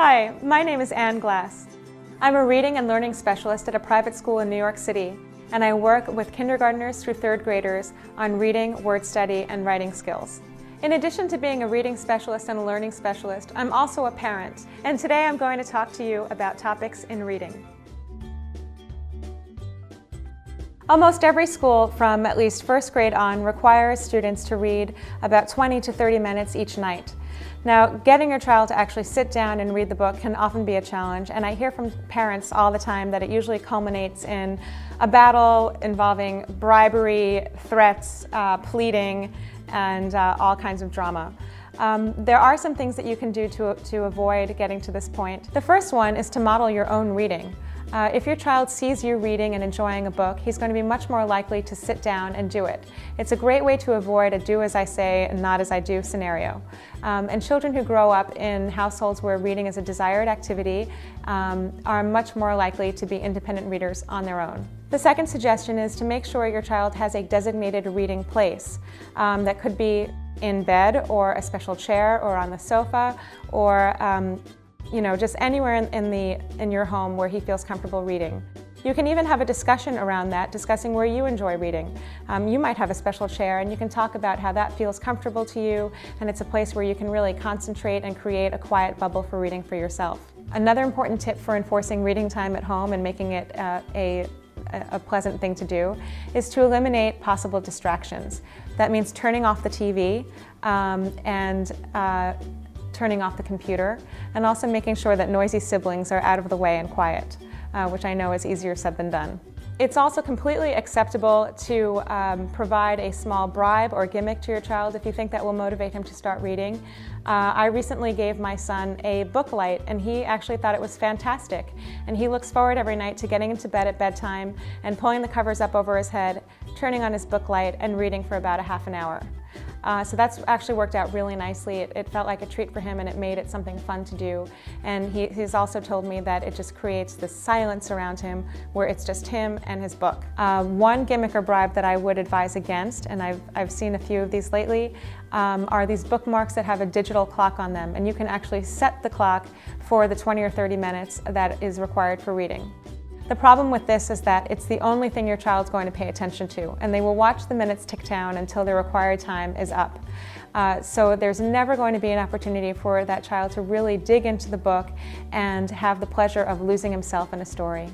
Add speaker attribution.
Speaker 1: Hi, my name is Ann Glass. I'm a reading and learning specialist at a private school in New York City, and I work with kindergartners through third graders on reading, word study, and writing skills. In addition to being a reading specialist and a learning specialist, I'm also a parent, and today I'm going to talk to you about topics in reading. Almost every school from at least first grade on requires students to read about 20 to 30 minutes each night. Now, getting your child to actually sit down and read the book can often be a challenge, and I hear from parents all the time that it usually culminates in a battle involving bribery, threats, pleading, and all kinds of drama. There are some things that you can do to avoid getting to this point. The first one is to model your own reading. If your child sees you reading and enjoying a book, he's going to be much more likely to sit down and do it. It's a great way to avoid a do as I say and not as I do scenario. And children who grow up in households where reading is a desired activity are much more likely to be independent readers on their own. The second suggestion is to make sure your child has a designated reading place. That could be in bed or a special chair or on the sofa or just anywhere in your home where he feels comfortable reading. You can even have a discussion around that, discussing where you enjoy reading. You might have a special chair and you can talk about how that feels comfortable to you, and it's a place where you can really concentrate and create a quiet bubble for reading for yourself. Another important tip for enforcing reading time at home and making it a pleasant thing to do is to eliminate possible distractions. That means turning off the TV and turning off the computer, and also making sure that noisy siblings are out of the way and quiet, which I know is easier said than done. It's also completely acceptable to provide a small bribe or gimmick to your child if you think that will motivate him to start reading. I recently gave my son a book light, and he actually thought it was fantastic. And he looks forward every night to getting into bed at bedtime and pulling the covers up over his head, turning on his book light, and reading for about a half an hour. So that's actually worked out really nicely. It felt like a treat for him, and it made it something fun to do. And he's also told me that it just creates this silence around him where it's just him and his book. One gimmick or bribe that I would advise against, and I've seen a few of these lately, are these bookmarks that have a digital clock on them, and you can actually set the clock for the 20 or 30 minutes that is required for reading. The problem with this is that it's the only thing your child's going to pay attention to, and they will watch the minutes tick down until their required time is up. So there's never going to be an opportunity for that child to really dig into the book and have the pleasure of losing himself in a story.